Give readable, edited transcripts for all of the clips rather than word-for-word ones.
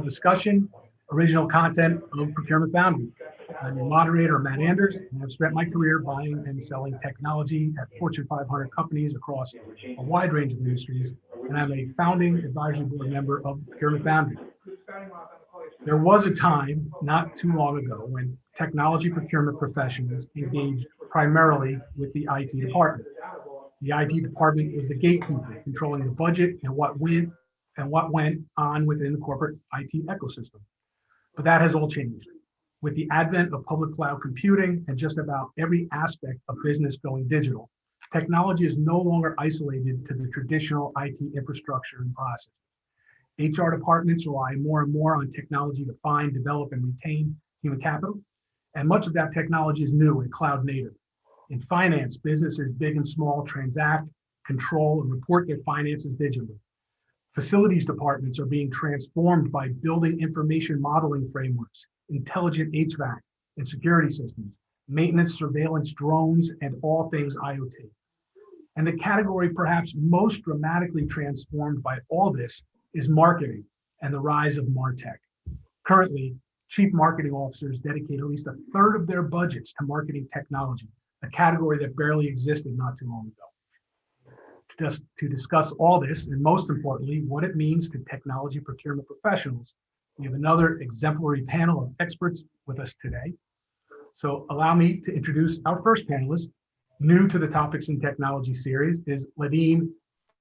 discussion, original content of Procurement Foundry. I'm your moderator, Matt Anders, and I've spent my career buying and selling technology at Fortune 500 companies across a wide range of industries, and I'm a founding advisory board member of Procurement Foundry. There was a time not too long ago when technology procurement professionals engaged primarily with the IT department. The IT department was the gatekeeper, controlling the budget and what went on within the corporate IT ecosystem. But that has all changed. With the advent of public cloud computing and just about every aspect of business going digital, technology is no longer isolated to the traditional IT infrastructure and processes. HR departments rely more and more on technology to find, develop, and retain human capital. And much of that technology is new and cloud native. In finance, businesses big and small transact, control, and report their finances digitally. Facilities departments are being transformed by building information modeling frameworks, intelligent HVAC and security systems, maintenance, surveillance, drones, and all things IoT. And the category perhaps most dramatically transformed by all this is marketing and the rise of MarTech. Currently, chief marketing officers dedicate at least a third of their budgets to marketing technology, a category that barely existed not too long ago. Just to discuss all this, and most importantly, what it means to technology procurement professionals, we have another exemplary panel of experts with us today. So allow me to introduce our first panelist. New to the Topics in Technology series is Ladine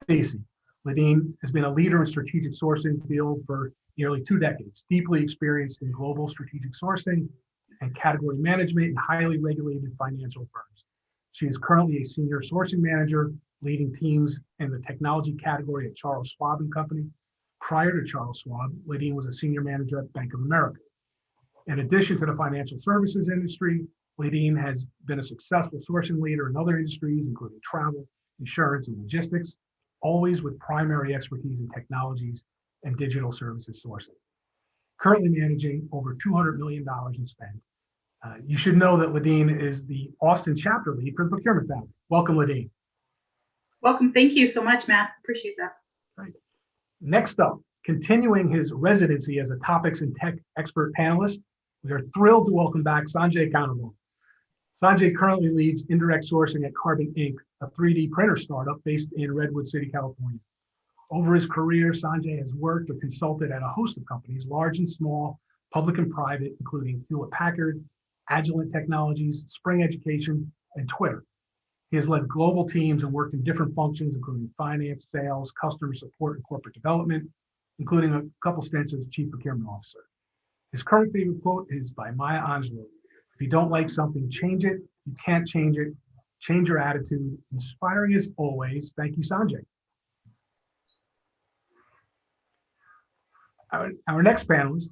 Stacy. Ladine has been a leader in strategic sourcing field for nearly 2 decades, deeply experienced in global strategic sourcing and category management in highly regulated financial firms. She is currently a senior sourcing manager, leading teams in the technology category at Charles Schwab & Company. Prior to Charles Schwab, Ladine was a senior manager at Bank of America. In addition to the financial services industry, Ladine has been a successful sourcing leader in other industries, including travel, insurance, and logistics, always with primary expertise in technologies and digital services sourcing. Currently managing over $200 million in spend. You should know that Ladine is the Austin chapter lead for the Procurement Foundry. Welcome, Ladine. Welcome. Thank you so much, Matt. Appreciate that. Right. Next up, continuing his residency as a Topics in Tech expert panelist, we are thrilled to welcome back Sanjay. Sanjay currently leads indirect sourcing at Carbon Inc., a 3D printer startup based in Redwood City, California. Over his career, Sanjay has worked or consulted at a host of companies, large and small, public and private, including Hewlett-Packard, Agilent Technologies, Spring Education, and Twitter. He has led global teams and worked in different functions, including finance, sales, customer support, and corporate development, including a couple stints as chief procurement officer. His current favorite quote is by Maya Angelou: "If you don't like something, change it. You can't change it. Change your attitude." Inspiring as always. Thank you, Sanjay. Our next panelist,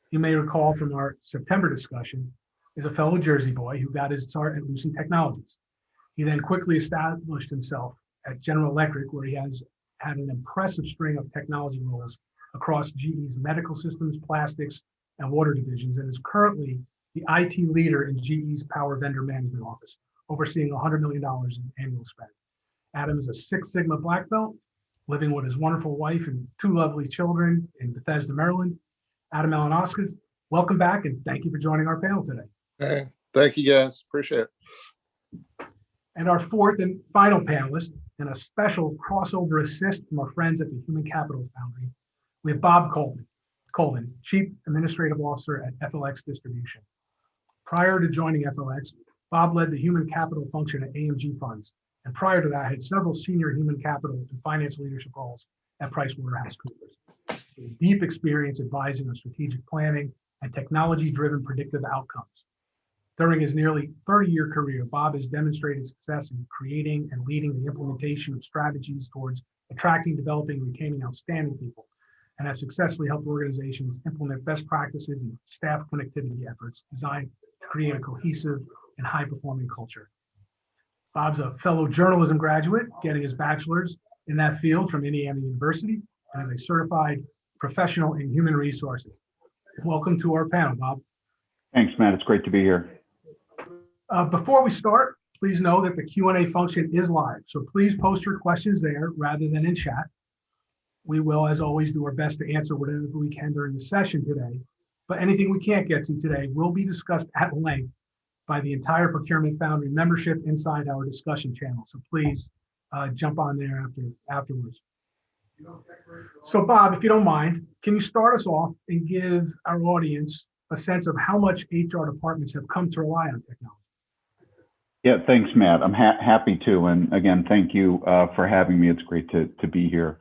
you may recall from our September discussion, is a fellow Jersey boy who got his start at Lucent Technologies. He then quickly established himself at General Electric, where he has had an impressive string of technology roles across GE's medical systems, plastics, and water divisions, and is currently the IT leader in GE's Power Vendor Management Office, overseeing $100 million in annual spend. Adam is a Six Sigma black belt, living with his wonderful wife and 2 lovely children in Bethesda, Maryland. Adam Malinauskas, welcome back, and thank you for joining our panel today. Hey, thank you guys, appreciate it. And our fourth and final panelist, and a special crossover assist from our friends at the Human Capital Foundry, we have Bob Colvin, Chief Administrative Officer at FLX Distribution. Prior to joining FLX, Bob led the human capital function at AMG Funds, and prior to that, had several senior human capital and finance leadership roles at PricewaterhouseCoopers. His deep experience advising on strategic planning and technology-driven predictive outcomes. During his nearly 30-year career, Bob has demonstrated success in creating and leading the implementation of strategies towards attracting, developing, and retaining outstanding people, and has successfully helped organizations implement best practices and staff connectivity efforts designed to create a cohesive and high-performing culture. Bob's a fellow journalism graduate, getting his bachelor's in that field from Indiana University, and is a certified professional in human resources. Welcome to our panel, Bob. Thanks, Matt. It's great to be here. Before we start, please know that the Q&A function is live, so please post your questions there rather than in chat. We will, as always, do our best to answer whatever we can during the session today. But anything we can't get to today will be discussed at length by the entire Procurement Foundry membership inside our discussion channel. So please jump on there afterwards. So Bob, if you don't mind, can you start us off and give our audience a sense of how much HR departments have come to rely on technology? Yeah, thanks, Matt. I'm happy to. And again, thank you for having me. It's great to be here.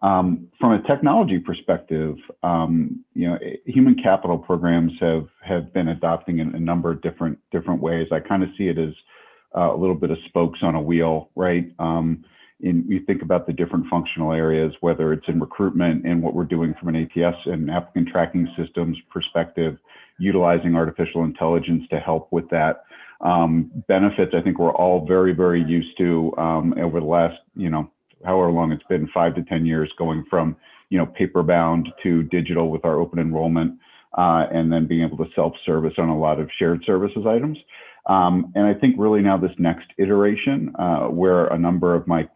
From a technology perspective, human capital programs have been adopting in a number of different ways. I kind of see it as a little bit of spokes on a wheel, right? You think about the different functional areas, whether it's in recruitment and what we're doing from an ATS and applicant tracking systems perspective, utilizing artificial intelligence to help with that. Benefits, I think we're all very, very used to over the last, however long it's been, 5 to 10 years, going from, paper bound to digital with our open enrollment, and then being able to self-service on a lot of shared services items. And I think really now this next iteration, where a number of my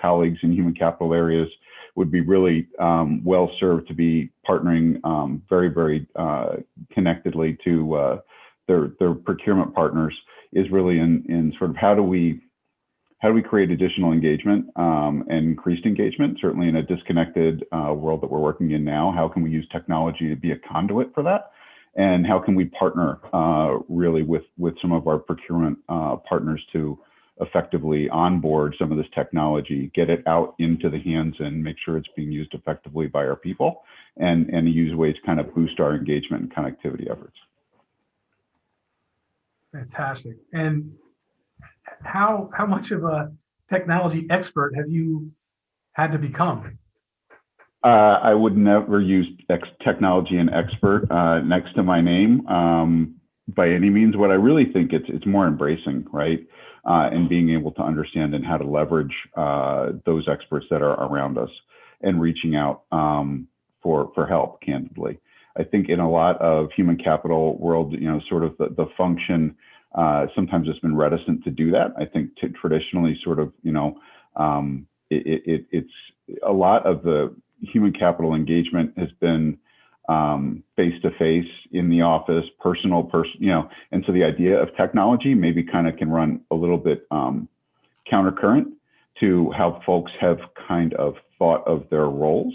colleagues in human capital areas would be really well served to be partnering very, very connectedly to their procurement partners, is really in sort of how do we create additional engagement and increased engagement, certainly in a disconnected world that we're working in now. How can we use technology to be a conduit for that? And how can we partner really with some of our procurement partners to effectively onboard some of this technology, get it out into the hands and make sure it's being used effectively by our people, and use ways to kind of boost our engagement and connectivity efforts. Fantastic. And how much of a technology expert have you had to become? I would never use technology and expert next to my name by any means. What I really think it's more embracing, right? And being able to understand and how to leverage those experts that are around us and reaching out for help, candidly. I think in a lot of human capital world, sort of the function, sometimes it's been reticent to do that. I think traditionally sort of, it's a lot of the human capital engagement has been face-to-face in the office, personal, and so the idea of technology maybe kind of can run a little bit countercurrent to how folks have kind of thought of their roles.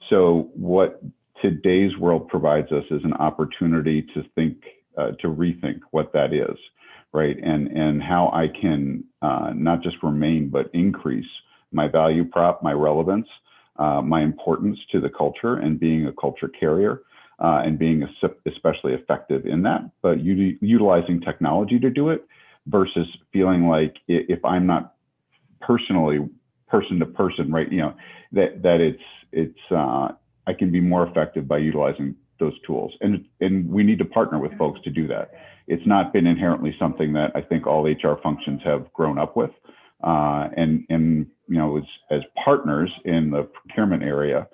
So what today's world provides us is an opportunity to think, to rethink what that is, right? And how I can not just remain, but increase my value prop, my relevance, my importance to the culture, and being a culture carrier, and being especially effective in that, but utilizing technology to do it versus feeling like if I'm not personally person to person, right? That it's I can be more effective by utilizing those tools, and we need to partner with folks to do that. It's not been inherently something that I think all HR functions have grown up with, and as partners in the procurement area,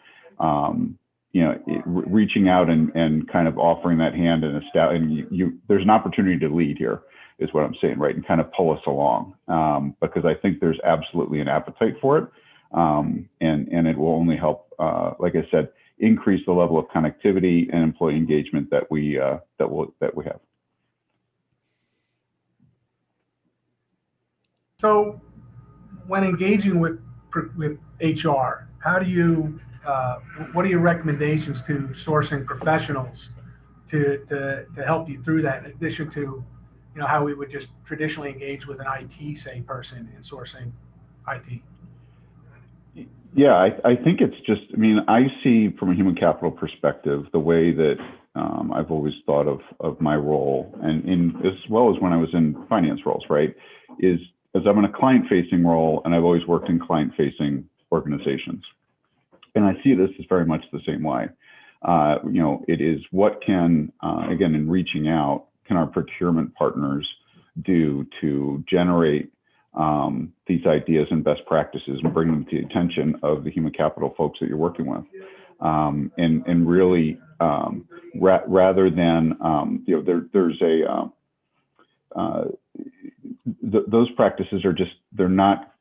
reaching out and kind of offering that hand and there's an opportunity to lead here, is what I'm saying, right? And kind of pull us along, because I think there's absolutely an appetite for it, and it will only help, like I said, increase the level of connectivity and employee engagement that we have. So, when engaging with HR, how do you? What are your recommendations to sourcing professionals to help you through that? In addition to, how we would just traditionally engage with an IT, person in sourcing IT. Yeah, I think it's just, I see from a human capital perspective, the way that I've always thought of my role, and as well as when I was in finance roles, right, is as I'm in a client-facing role, and I've always worked in client-facing organizations. And I see this as very much the same way. It is what can, again, in reaching out, can our procurement partners do to generate these ideas and best practices and bring them to the attention of the human capital folks that you're working with, and really rather than there's a those practices are just, they're not.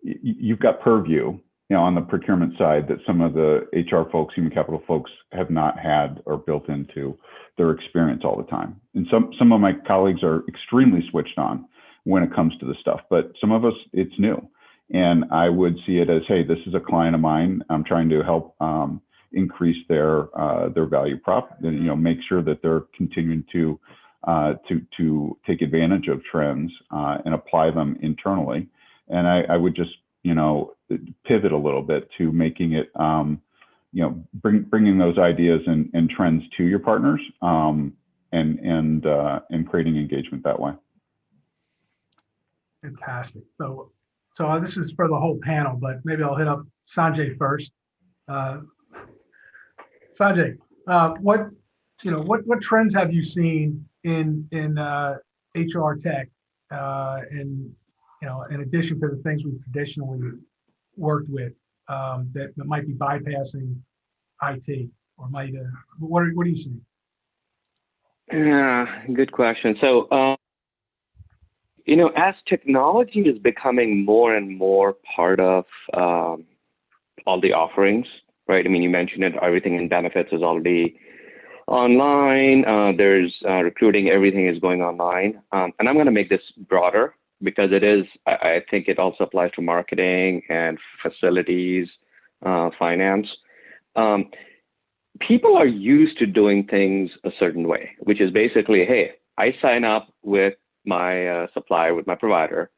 You've got purview on the procurement side that some of the HR folks, human capital folks have not had or built into their experience all the time. And some of my colleagues are extremely switched on when it comes to this stuff, but some of us, it's new. And I would see it as, hey, this is a client of mine. I'm trying to help increase their value prop, make sure that they're continuing to take advantage of trends and apply them internally. And I would just, pivot a little bit to making it, bringing those ideas and trends to your partners and creating engagement that way. Fantastic. So this is for the whole panel, but maybe I'll hit up Sanjay first. Sanjay, what trends have you seen in HR tech, and in addition to the things we've traditionally worked with, that might be bypassing IT, or might what are you seeing? Good question. So, as technology is becoming more and more part of all the offerings, right? I mean, you mentioned it, everything in benefits is already online. There's recruiting, everything is going online. And I'm going to make this broader because it is, I think it also applies to marketing and facilities, finance. People are used to doing things a certain way, which is basically, hey, I sign up with my supplier, with my provider,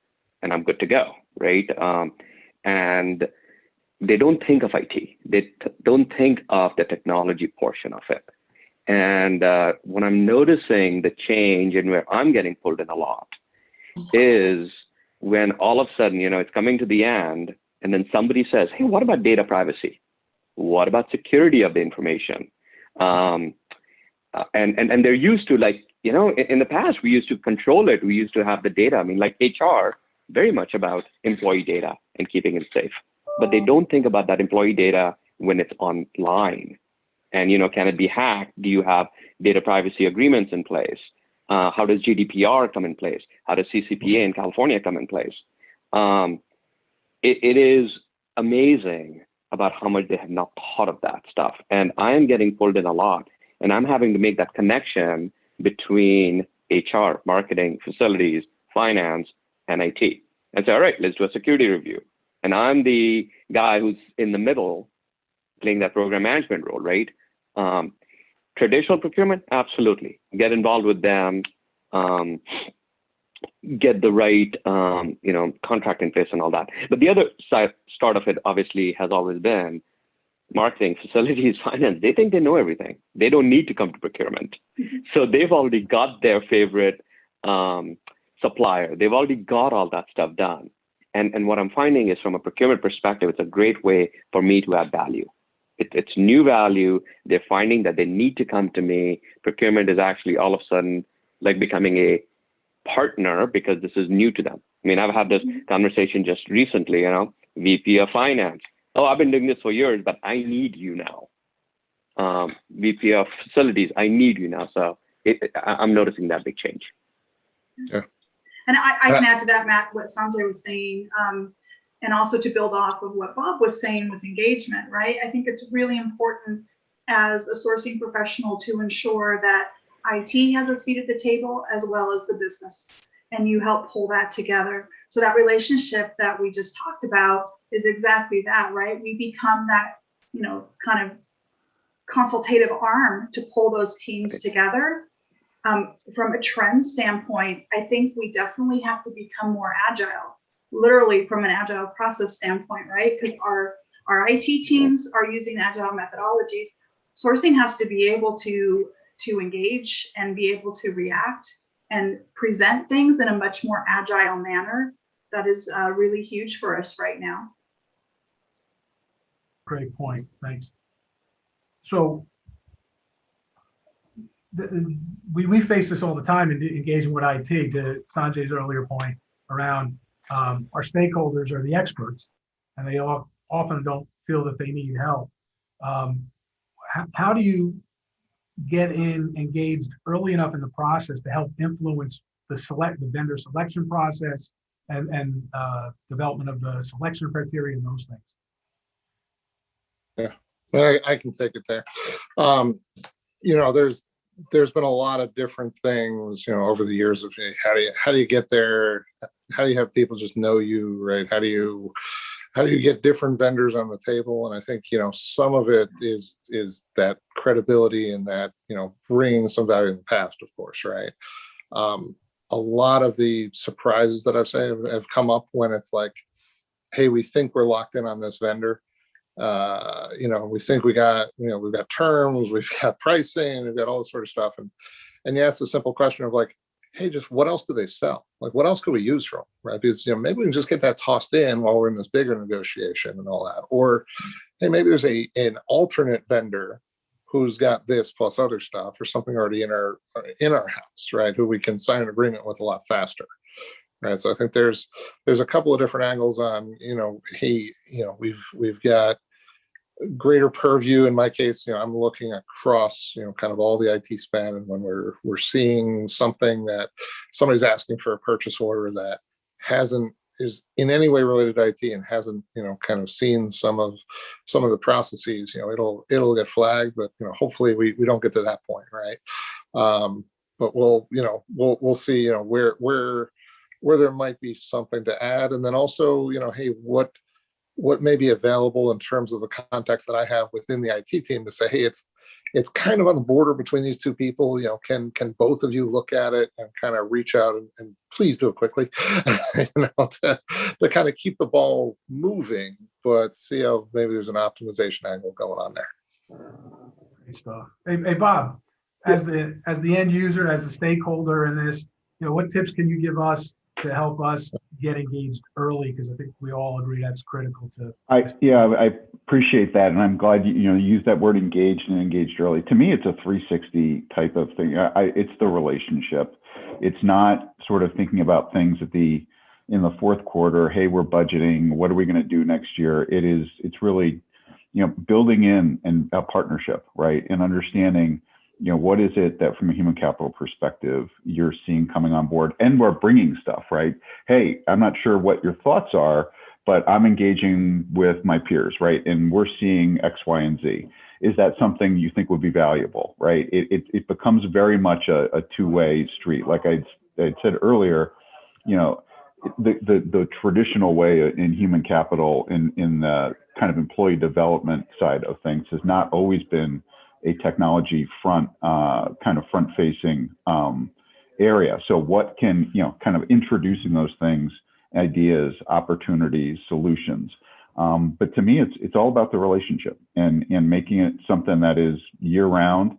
and I'm good to go, right? And they don't think of IT. They don't think of the technology portion of it. And when I'm noticing the change and where I'm getting pulled in a lot is when all of a sudden, it's coming to the end, and then somebody says, hey, what about data privacy? What about security of the information? And they're used to, like, in the past, we used to control it. We used to have the data. I mean, like HR, very much about employee data and keeping it safe. But they don't think about that employee data when it's online. And, can it be hacked? Do you have data privacy agreements in place? How does GDPR come in place? How does CCPA in California come in place? It is amazing about how much they have not thought of that stuff. And I am getting pulled in a lot, and I'm having to make that connection between HR, marketing, facilities, finance, and IT. And say, all right, let's do a security review. And I'm the guy who's in the middle playing that program management role, right? Traditional procurement, absolutely. Get involved with them, get the right, contract in place and all that. But the other start of it obviously has always been marketing, facilities, finance. They think they know everything. They don't need to come to procurement. So they've already got their favorite supplier. They've already got all that stuff done. And what I'm finding is, from a procurement perspective, it's a great way for me to add value. It's new value. They're finding that they need to come to me. Procurement is actually all of a sudden like becoming a partner because this is new to them. I mean, I've had this conversation just recently, VP of finance. Oh, I've been doing this for years, but I need you now. VP of facilities, I need you now. So I'm noticing that big change. Yeah. And I can add to that, Matt, what Sanjay was saying, and also to build off of what Bob was saying with engagement, right? I think it's really important as a sourcing professional to ensure that IT has a seat at the table as well as the business, and you help pull that together. So that relationship that we just talked about is exactly that, right? We become that, kind of consultative arm to pull those teams together. From a trend standpoint, I think we definitely have to become more agile, literally from an agile process standpoint, right? Because our IT teams are using agile methodologies. Sourcing has to be able to engage and be able to react and present things in a much more agile manner. That is really huge for us right now. Great point. Thanks. So we face this all the time in engaging with IT, to Sanjay's earlier point around our stakeholders are the experts, and they often don't feel that they need help. How do you get engaged early enough in the process to help influence the vendor selection process and development of the selection criteria and those things? I can take it there. You know, there's been a lot of different things, you know, over the years of hey, how do you get there? How do you have people just know you, right? How do you get different vendors on the table? And I think, you know, some of it is that credibility and that, you know, bringing some value in the past, of course, right? A lot of the surprises that I've said have come up when it's like, hey, we think we're locked in on this vendor. You know, we think we've got terms, we've got pricing, we've got all this sort of stuff. And you ask the simple question of like, hey, just what else do they sell? Like, what else could we use from, right? Because, you know, maybe we can just get that tossed in while we're in this bigger negotiation and all that. Or, hey, maybe there's an alternate vendor who's got this plus other stuff or something already in our house, right? Who we can sign an agreement with a lot faster. Right. So I think there's a couple of different angles on, you know, hey, you know, we've got greater purview. In my case, you know, I'm looking across, you know, kind of all the IT span, and when we're seeing something that somebody's asking for a purchase order that is in any way related to IT and hasn't, you know, kind of seen some of the processes, you know, it'll get flagged, but, you know, hopefully we don't get to that point, right? But we'll see, you know, where there might be something to add, and then also, you know, hey, what may be available in terms of the context that I have within the IT team to say, hey, it's kind of on the border between these two people. You know, can both of you look at it and kind of reach out and please do it quickly, you know, to kind of keep the ball moving, but see how maybe there's an optimization angle going on there. Great stuff. Hey Bob, as the end user, as the stakeholder in this, you know, what tips can you give us to help us get engaged early? Because I think we all agree that's critical to. I appreciate that, and I'm glad you use that word engaged and engaged early. To me, it's a 360 type of thing. It's the relationship. It's not sort of thinking about things in the fourth quarter. Hey, we're budgeting. What are we going to do next year? It's really, you know, building in a partnership, right, and understanding, you know, what is it that from a human capital perspective you're seeing coming on board, and we're bringing stuff, right? Hey, I'm not sure what your thoughts are, but I'm engaging with my peers, right? And we're seeing X, Y, and Z. Is that something you think would be valuable, right? It becomes very much a two-way street. Like I said earlier, you know, the traditional way in human capital in the kind of employee development side of things has not always been a technology kind of front-facing area. So what can, you know, kind of introducing those things, ideas, opportunities, solutions. But to me, it's all about the relationship and making it something that is year-round,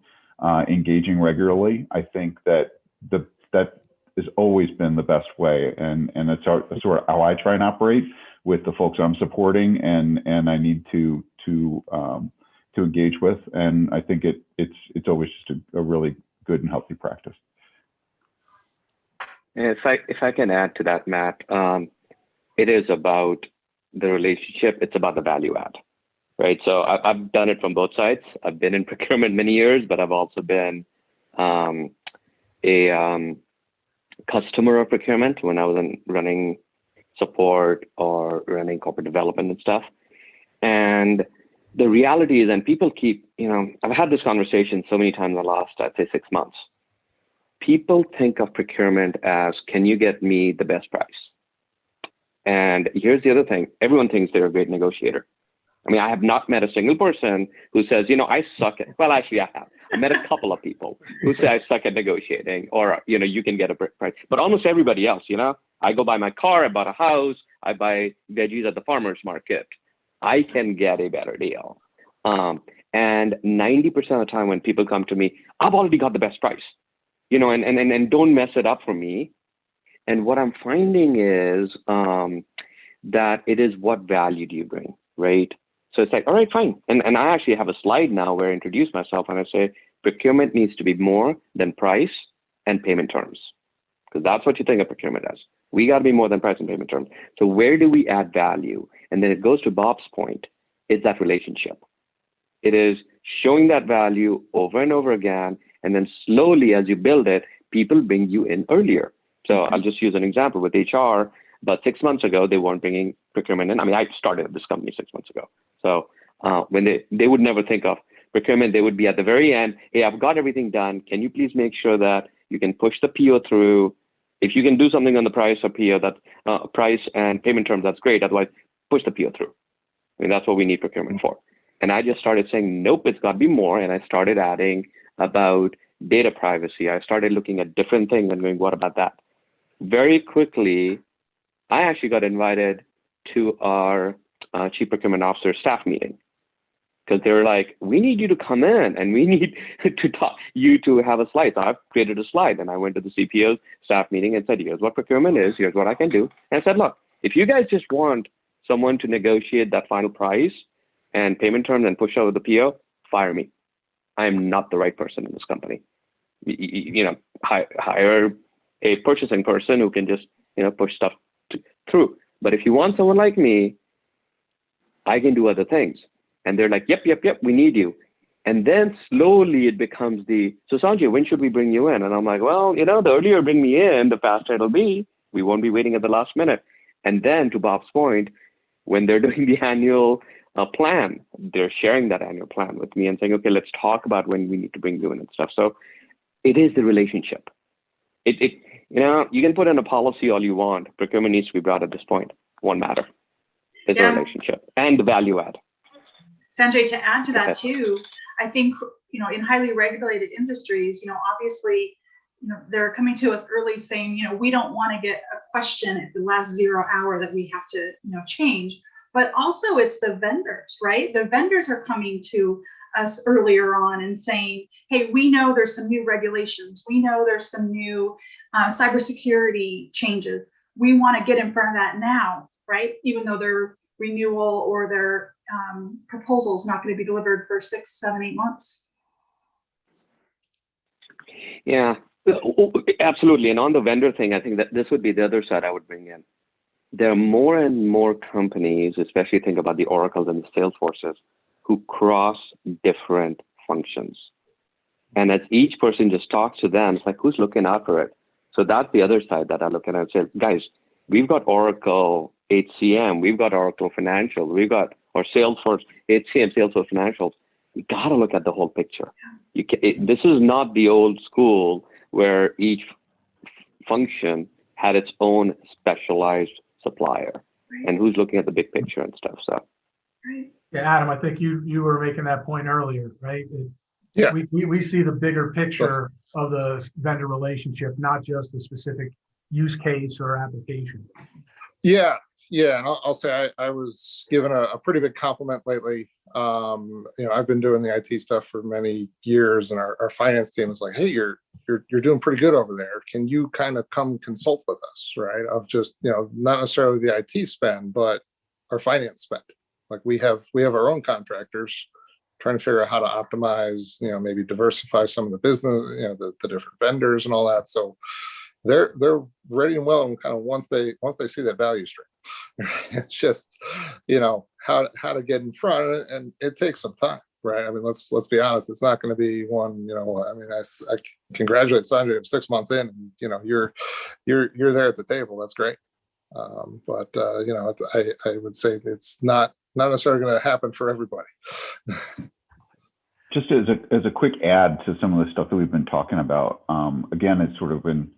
engaging regularly. I think that that has always been the best way, and that's sort of how I try and operate with the folks I'm supporting, and I need to engage with, and I think it's always just a really good and healthy practice. And if I can add to that, Matt, it is about the relationship. It's about the value add, right? So I've done it from both sides. I've been in procurement many years, but I've also been a customer of procurement when I was running support or running corporate development and stuff. And the reality is, and people keep, you know, I've had this conversation so many times in the last, I'd say 6 months. People think of procurement as, can you get me the best price? And here's the other thing. Everyone thinks they're a great negotiator. I mean, I have not met a single person who says, you know, I suck at, well, actually I have. I met a couple of people who say I suck at negotiating, or, you know, you can get a price. But almost everybody else, you know, I go buy my car, I bought a house, I buy veggies at the farmer's market. I can get a better deal. And 90% of the time when people come to me, I've already got the best price, you know, and don't mess it up for me. And what I'm finding is that it is what value do you bring, right? So it's like, all right, fine. And I actually have a slide now where I introduce myself and I say, procurement needs to be more than price and payment terms, because that's what you think of procurement as. We got to be more than price and payment terms. So where do we add value? And then it goes to Bob's point, it's that relationship. It is showing that value over and over again. And then slowly, as you build it, people bring you in earlier. So I'll just use an example with HR. About 6 months ago, they weren't bringing procurement in. I mean, I started at this company 6 months ago. So when they would never think of procurement. They would be at the very end. Hey, I've got everything done. Can you please make sure that you can push the PO through? If you can do something on the price or PO, that price and payment terms, that's great. Otherwise, push the PO through. I mean, that's what we need procurement for. And I just started saying, nope, it's got to be more. And I started adding about data privacy. I started looking at different things and going, what about that? Very quickly, I actually got invited to our chief procurement officer staff meeting, because they were like, we need you to come in and we need to talk you to have a slide. So I've created a slide, and I went to the CPO staff meeting and said, here's what procurement is, here's what I can do. And I said, look, if you guys just want someone to negotiate that final price and payment terms and push over the PO, fire me. I am not the right person in this company. Hire a purchasing person who can just, push stuff through. But if you want someone like me, I can do other things. And they're like, yep, we need you. And then slowly it becomes so Sanjay, when should we bring you in? And I'm like, well, the earlier you bring me in, the faster it'll be. We won't be waiting at the last minute. And then to Bob's point, when they're doing the annual plan, they're sharing that annual plan with me and saying, okay, let's talk about when we need to bring you in and stuff. So it is the relationship. You can put in a policy all you want. Procurement needs to be brought at this point. Won't matter. It's a relationship and the value add. Sanjay, to add to that too, I think, in highly regulated industries, obviously, they're coming to us early saying, we don't want to get a question at the last 0 hour that we have to, change. But also it's the vendors, right? The vendors are coming to us earlier on and saying, hey, we know there's some new regulations. We know there's some new cybersecurity changes. We want to get in front of that now, right? Even though their renewal or their proposal is not going to be delivered for 6, 7, 8 months. Yeah, absolutely. And on the vendor thing, I think that this would be the other side I would bring in. There are more and more companies, especially think about the Oracles and the Salesforces, who cross different functions. And as each person just talks to them, it's like, who's looking after it? So that's the other side that I look at and say, guys, we've got Oracle HCM, we've got Oracle Financial, we've got or Salesforce HCM, Salesforce Financials. You got to look at the whole picture. This is not the old school where each function had its own specialized supplier, and who's looking at the big picture and stuff. So, yeah, Adam, I think you were making that point earlier, right? Yeah, we see the bigger picture of the vendor relationship, not just the specific use case or application. Yeah, and I'll say I was given a pretty big compliment lately. I've been doing the IT stuff for many years, and our finance team is like, hey, you're doing pretty good over there. Can you kind of come consult with us, right? Of just, not necessarily the IT spend, but our finance spend. Like we have our own contractors trying to figure out how to optimize, maybe diversify some of the business, the different vendors and all that. So they're ready and well, and kind of once they see that value stream, it's just, how to get in front, and it takes some time, right? I mean, let's be honest, it's not going to be one, I congratulate Sanjay, 6 months in, and you're there at the table. That's great. But I would say it's not necessarily going to happen for everybody. Just as a quick add to some of the stuff that we've been talking about, again, it's sort of been,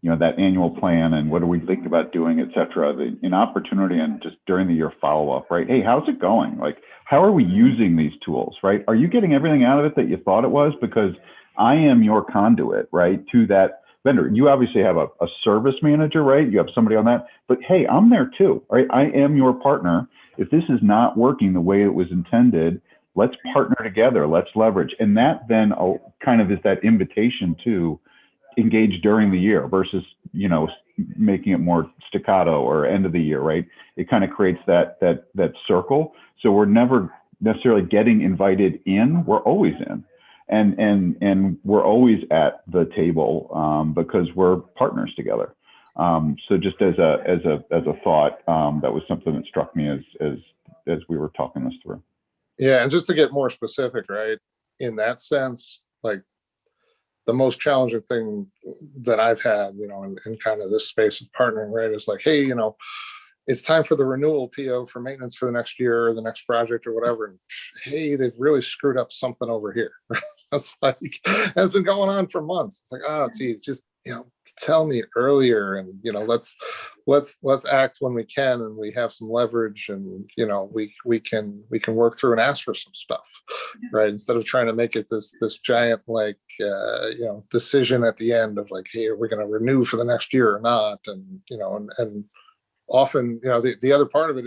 that annual plan and what do we think about doing, et cetera, an opportunity and just during the year follow-up, right? Hey, how's it going? Like, how are we using these tools, right? Are you getting everything out of it that you thought it was? Because I am your conduit, right, to that vendor. You obviously have a service manager, right? You have somebody on that, but hey, I'm there too, right? I am your partner. If this is not working the way it was intended, let's partner together, let's leverage. And that then kind of is that invitation to engage during the year versus, making it more staccato or end of the year, right? It kind of creates that circle. So we're never necessarily getting invited in, we're always in. And we're always at the table because we're partners together. So just as a thought, that was something that struck me as we were talking this through. Yeah, and just to get more specific, right? In that sense, like the most challenging thing that I've had, in kind of this space of partnering, right, is like, hey, it's time for the renewal PO for maintenance for the next year or the next project or whatever. And hey, they've really screwed up something over here. That's like, has been going on for months. It's like, oh, geez, just, tell me earlier, and, let's act when we can, and we have some leverage, and, we can work through and ask for some stuff, right? Instead of trying to make it this giant, like, decision at the end of like, hey, are we going to renew for the next year or not? And, and often, the other part of it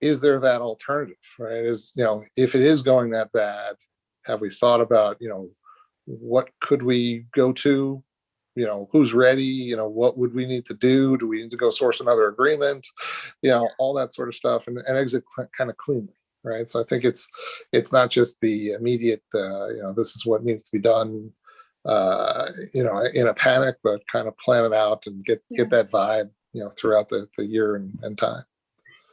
is there that alternative, right? If it is going that bad, have we thought about, what could we go to? Who's ready? What would we need to do? Do we need to go source another agreement? All that sort of stuff, and exit kind of cleanly, right? So I think it's not just the immediate, this is what needs to be done, in a panic, but kind of plan it out and get that vibe, throughout the year and time.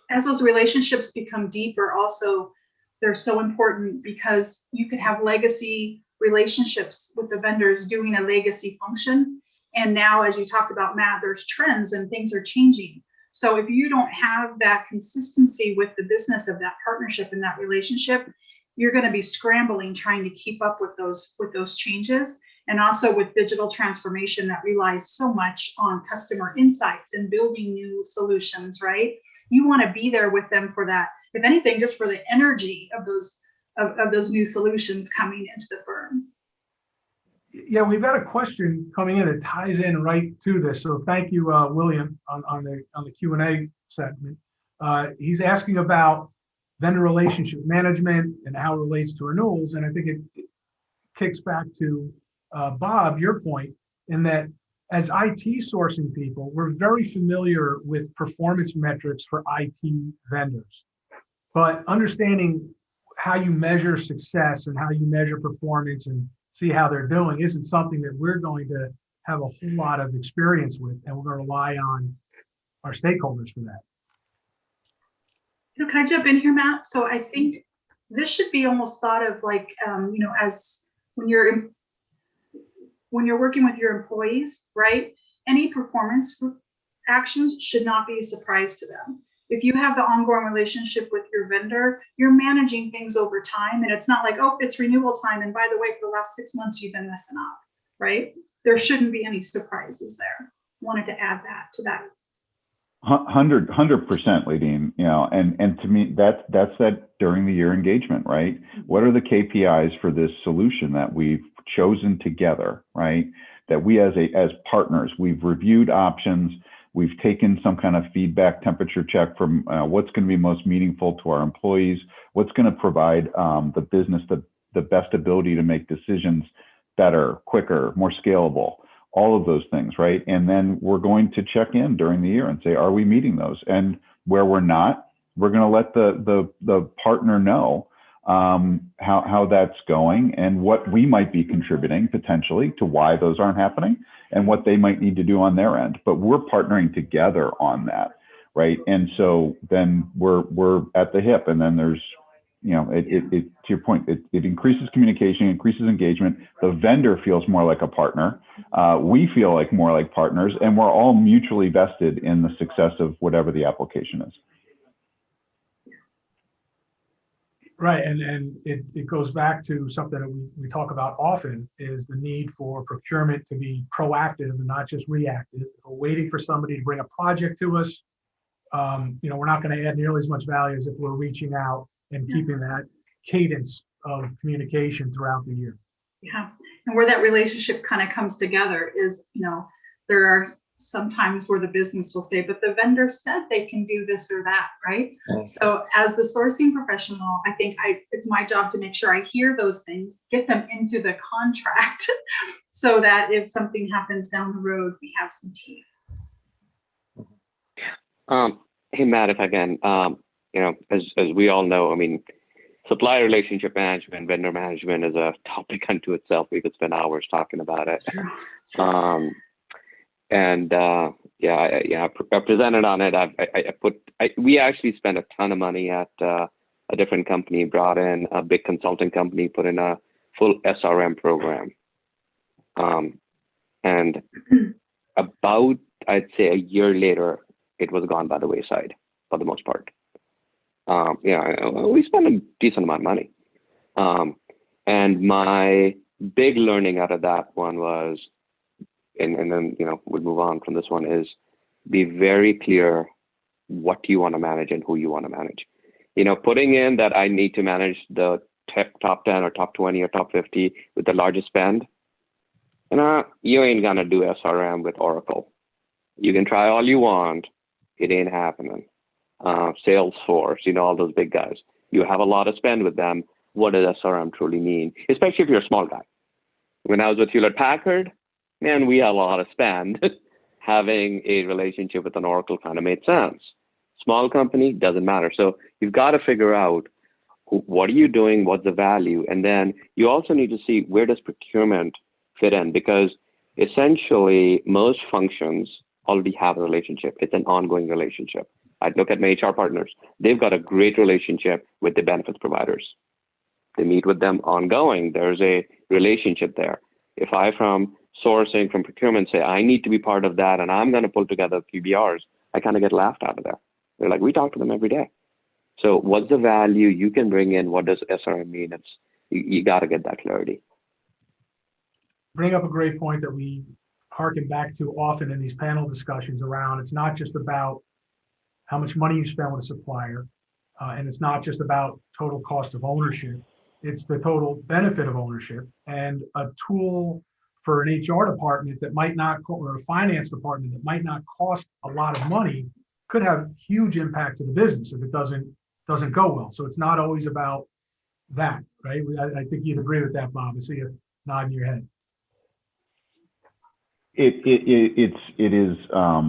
As those relationships become deeper, also, they're so important because you could have legacy relationships with the vendors doing a legacy function. And now, as you talked about, Matt, there's trends and things are changing. So if you don't have that consistency with the business of that partnership and that relationship, you're going to be scrambling trying to keep up with those changes. And also with digital transformation that relies so much on customer insights and building new solutions, right? You want to be there with them for that. If anything, just for the energy of those new solutions coming into the firm. Yeah, we've got a question coming in that ties in right to this. So thank you, William, on the Q&A segment. He's asking about vendor relationship management and how it relates to renewals. And I think it kicks back to Bob, your point, in that as IT sourcing people, we're very familiar with performance metrics for IT vendors. But understanding how you measure success and how you measure performance and see how they're doing isn't something that we're going to have a whole lot of experience with, and we're going to rely on our stakeholders for that. Can I jump in here, Matt? So I think this should be almost thought of like, as when you're working with your employees, right? Any performance actions should not be a surprise to them. If you have the ongoing relationship with your vendor, you're managing things over time, and it's not like, oh, it's renewal time, and by the way, for the last 6 months, you've been messing up, right? There shouldn't be any surprises there. Wanted to add that to that. 100%, Ladine, and to me, that's that during the year engagement, right? What are the KPIs for this solution that we've chosen together, right? That we as partners, we've reviewed options, we've taken some kind of feedback temperature check from what's going to be most meaningful to our employees, what's going to provide the business the best ability to make decisions better, quicker, more scalable, all of those things, right? And then we're going to check in during the year and say, are we meeting those? And where we're not, we're going to let the partner know how that's going and what we might be contributing potentially to why those aren't happening and what they might need to do on their end. But we're partnering together on that, right? And so then we're at the hip, and then there's, to your point, it increases communication, increases engagement. The vendor feels more like a partner. We feel like more like partners, and we're all mutually vested in the success of whatever the application is. Right, and it goes back to something that we talk about often, is the need for procurement to be proactive and not just reactive. If we're waiting for somebody to bring a project to us, we're not going to add nearly as much value as if we're reaching out and keeping that cadence of communication throughout the year. Yeah, and where that relationship kind of comes together is, there are sometimes where the business will say, but the vendor said they can do this or that, right? So as the sourcing professional, I think it's my job to make sure I hear those things, get them into the contract so that if something happens down the road, we have some teeth. Hey, Matt, if I can, as we all know, I mean, supplier relationship management, vendor management is a topic unto itself. We could spend hours talking about it. I presented on it. We actually spent a ton of money at a different company, brought in a big consulting company, put in a full SRM program. And about, I'd say a year later, it was gone by the wayside for the most part. We spent a decent amount of money. And my big learning out of that one was, and then, we'll move on from this one, is be very clear what you want to manage and who you want to manage. Putting in that I need to manage the top 10 or top 20 or top 50 with the largest spend, you ain't gonna do SRM with Oracle. You can try all you want, it ain't happening. Salesforce, all those big guys. You have a lot of spend with them. What does SRM truly mean? Especially if you're a small guy. When I was with Hewlett Packard, man, we had a lot of spend. Having a relationship with an Oracle kind of made sense. Small company, doesn't matter. So you've got to figure out what are you doing, what's the value, and then you also need to see where does procurement fit in, because essentially most functions already have a relationship. It's an ongoing relationship. I'd look at my HR partners. They've got a great relationship with the benefits providers. They meet with them ongoing. There's a relationship there. If I, from sourcing, from procurement, say, I need to be part of that and I'm going to pull together QBRs, I kind of get laughed out of there. They're like, we talk to them every day. So what's the value you can bring in? What does SRM mean? You got to get that clarity. Bring up a great point that we harken back to often in these panel discussions around, it's not just about how much money you spend with a supplier, and it's not just about total cost of ownership, it's the total benefit of ownership. And a tool for an HR department that might not, or a finance department that might not cost a lot of money could have huge impact to the business if it doesn't go well. So it's not always about that, right? I think you'd agree with that, Bob. I see you nodding your head. It is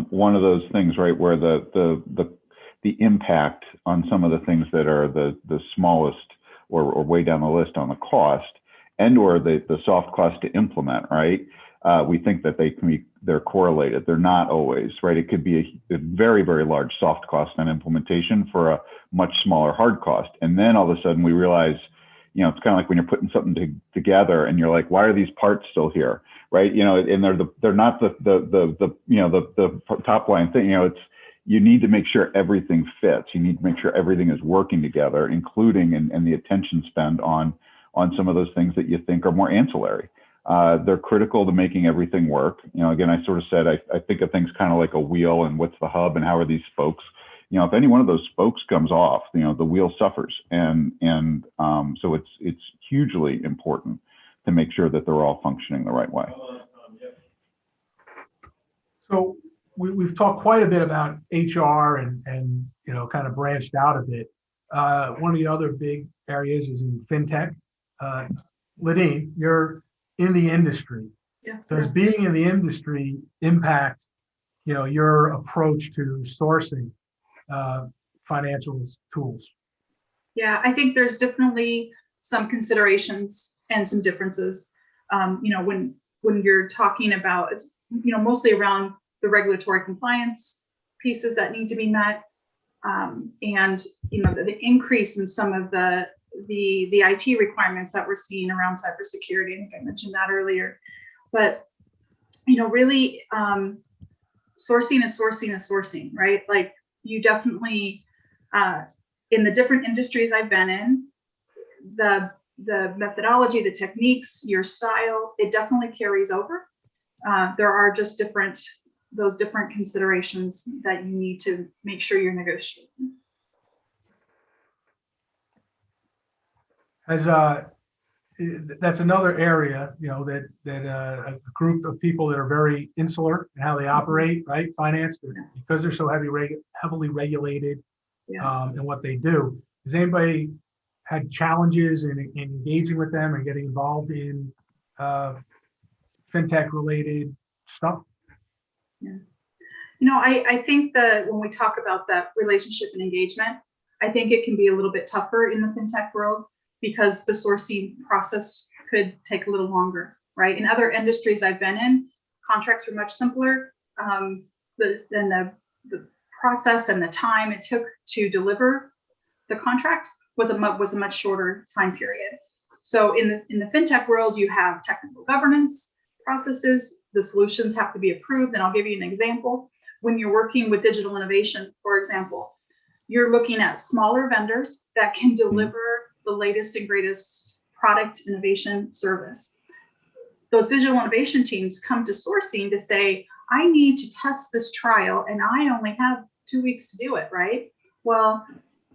one of those things, right, where the impact on some of the things that are the smallest or way down the list on the cost and or the soft cost to implement, right? We think that they're correlated. They're not always, right? It could be a very, very large soft cost on implementation for a much smaller hard cost. And then all of a sudden we realize, it's kind of like when you're putting something together and you're like, why are these parts still here? Right. And they're not the top line thing. You need to make sure everything fits. You need to make sure everything is working together, including and the attention spent on some of those things that you think are more ancillary. They're critical to making everything work. Again, I sort of said, I think of things kind of like a wheel and what's the hub and how are these spokes? If any one of those spokes comes off, the wheel suffers. And so it's hugely important to make sure that they're all functioning the right way. So we've talked quite a bit about HR and kind of branched out a bit. One of the other big areas is in fintech. Ladine, you're in the industry. Yes. Does being in the industry impact, your approach to sourcing financial tools? Yeah, I think there's definitely some considerations and some differences. When you're talking about, it's mostly around the regulatory compliance pieces that need to be met, and the increase in some of the IT requirements that we're seeing around cybersecurity. I think I mentioned that earlier, but really, sourcing is sourcing, right? Like you definitely, in the different industries I've been in, the methodology, the techniques, your style, it definitely carries over. There are just those different considerations that you need to make sure you're negotiating. That's another area, that a group of people that are very insular in how they operate, right? Finance, because they're so heavily regulated, in what they do. Has anybody had challenges in engaging with them and getting involved in fintech related stuff? Yeah. I think that when we talk about that relationship and engagement, I think it can be a little bit tougher in the fintech world because the sourcing process could take a little longer, right? In other industries I've been in, contracts were much simpler. The process and the time it took to deliver the contract was a much shorter time period. So in the fintech world, you have technical governance processes. The solutions have to be approved, and I'll give you an example. when you're working with digital innovation, for example, you're looking at smaller vendors that can deliver the latest and greatest product innovation service. Those digital innovation teams come to sourcing to say, I need to test this trial and I only have 2 weeks to do it, right? Well,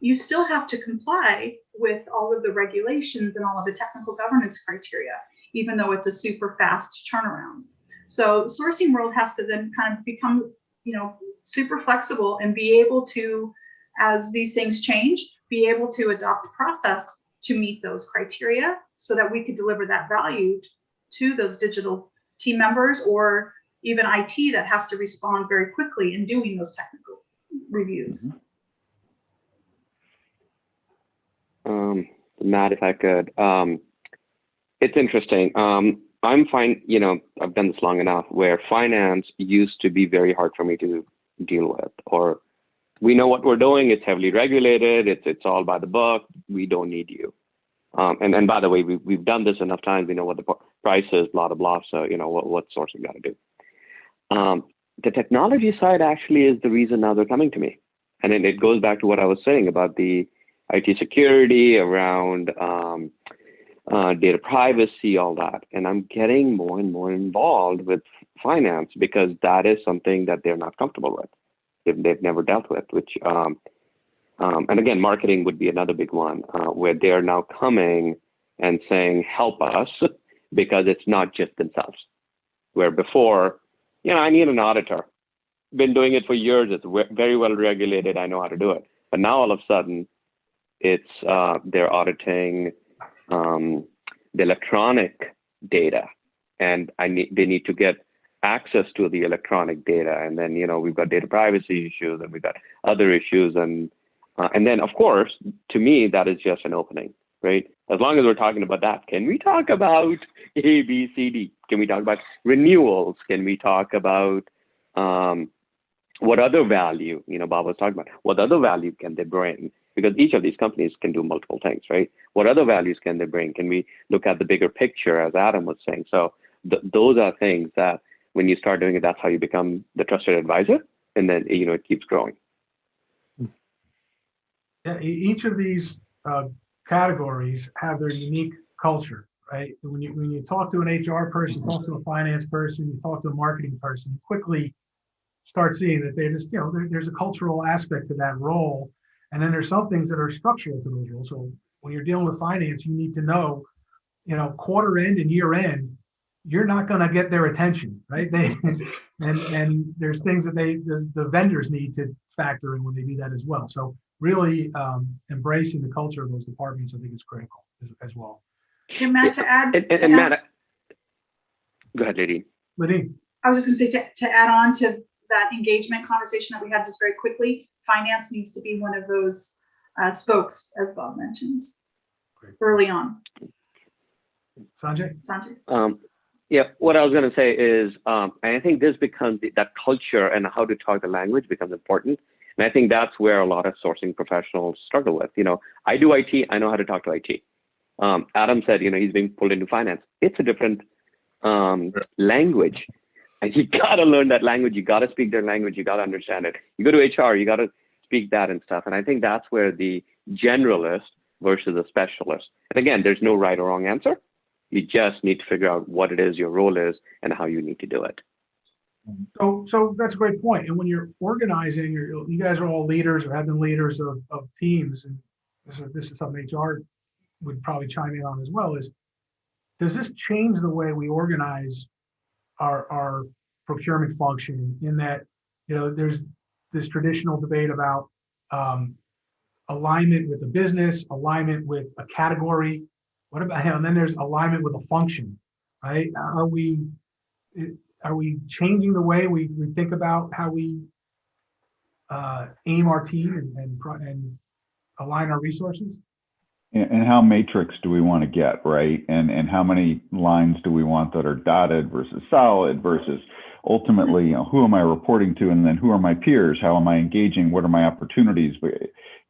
you still have to comply with all of the regulations and all of the technical governance criteria, even though it's a super fast turnaround. So sourcing world has to then kind of become, super flexible and be able to, as these things change, be able to adopt a process to meet those criteria so that we could deliver that value to those digital team members or even IT that has to respond very quickly in doing those technical reviews. Matt, if I could, it's interesting. I'm fine, I've done this long enough where finance used to be very hard for me to deal with, or we know what we're doing, it's heavily regulated, it's all by the book, we don't need you. And by the way, we've done this enough times, we know what the price is, blah, blah, blah, so what sourcing got to do. The technology side actually is the reason now they're coming to me. And then it goes back to what I was saying about the IT security, around data privacy, all that. And I'm getting more and more involved with finance because that is something that they're not comfortable with. They've never dealt with, which, and again, marketing would be another big one, where they're now coming and saying, help us, because it's not just themselves. Where before, I need an auditor. Been doing it for years. It's very well regulated. I know how to do it. But now all of a sudden, it's they're auditing the electronic data, and they need to get access to the electronic data. And then we've got data privacy issues, and we've got other issues, and then of course, to me, that is just an opening, right? As long as we're talking about that, can we talk about A, B, C, D? Can we talk about renewals? Can we talk about what other value, Bob was talking about, what other value can they bring? Because each of these companies can do multiple things, right? What other values can they bring? Can we look at the bigger picture, as Adam was saying? So those are things that when you start doing it, that's how you become the trusted advisor. And then, it keeps growing. Yeah, each of these categories have their unique culture, right? When you talk to an HR person, talk to a finance person, you talk to a marketing person, you quickly start seeing that they just, there's a cultural aspect to that role. And then there's some things that are structural to those roles. So when you're dealing with finance, you need to know, quarter end and year end, you're not going to get their attention, right? And there's things that the vendors need to factor in when they do that as well. So really embracing the culture of those departments, I think, is critical as well. And Matt, to add, Matt, go ahead, Lidine. I was just going to say to add on to that engagement conversation that we had just very quickly, finance needs to be one of those spokes, as Bob mentions, early on. Sanjay? Yeah, what I was going to say is, and I think this becomes that culture and how to talk the language becomes important. And I think that's where a lot of sourcing professionals struggle with. I do IT, I know how to talk to IT. Adam said, he's being pulled into finance. It's a different language. And you got to learn that language. You got to speak their language. You got to understand it. You go to HR, you got to speak that and stuff. And I think that's where the generalist versus a specialist. And again, there's no right or wrong answer. You just need to figure out what it is your role is and how you need to do it. So that's a great point. And when you're organizing, you guys are all leaders or have been leaders of teams, and this is something HR would probably chime in on as well, is does this change the way we organize our procurement function, in that, there's this traditional debate about alignment with the business, alignment with a category. What about, and then there's alignment with a function, right? Are we changing the way we think about how we aim our team and align our resources? And how matrix do we want to get, right? And how many lines do we want that are dotted versus solid versus ultimately, who am I reporting to? And then who are my peers? How am I engaging? What are my opportunities?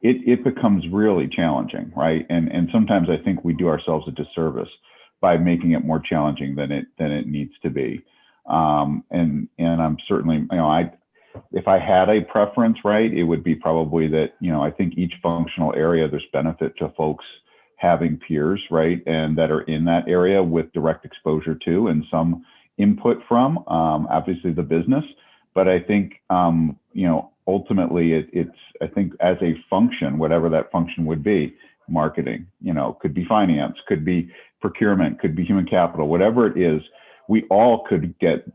It becomes really challenging, right? And sometimes I think we do ourselves a disservice by making it more challenging than it needs to be. And I'm certainly, if I had a preference, right, it would be probably that, I think each functional area, there's benefit to folks having peers, right, and that are in that area with direct exposure to and some input from, obviously the business. But I think, ultimately it's, I think as a function, whatever that function would be, marketing, could be finance, could be procurement, could be human capital, whatever it is, we all could get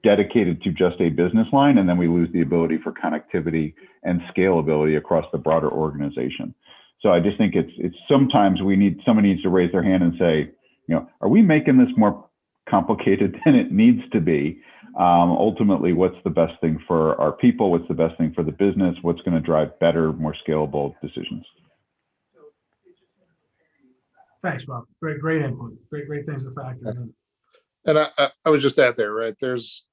dedicated to just a business line, and then we lose the ability for connectivity and scalability across the broader organization. So I just think it's sometimes somebody needs to raise their hand and say, are we making this more complicated than it needs to be? Ultimately, what's the best thing for our people? What's the best thing for the business? What's going to drive better, more scalable decisions? Thanks, Bob. Great input. Great things to factor in. And I would just add there, right? There's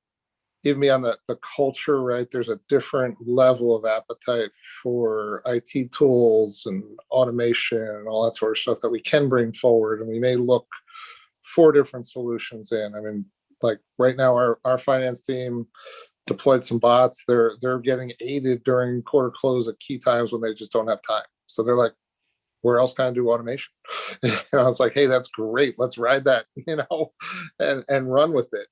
even beyond the culture, right? There's a different level of appetite for IT tools and automation and all that sort of stuff that we can bring forward. And we may look for different solutions in. I mean, like right now, our finance team deployed some bots. They're getting aided during quarter close at key times when they just don't have time. So they're like, where else can I do automation? And I was like, hey, that's great. Let's ride that, and run with it.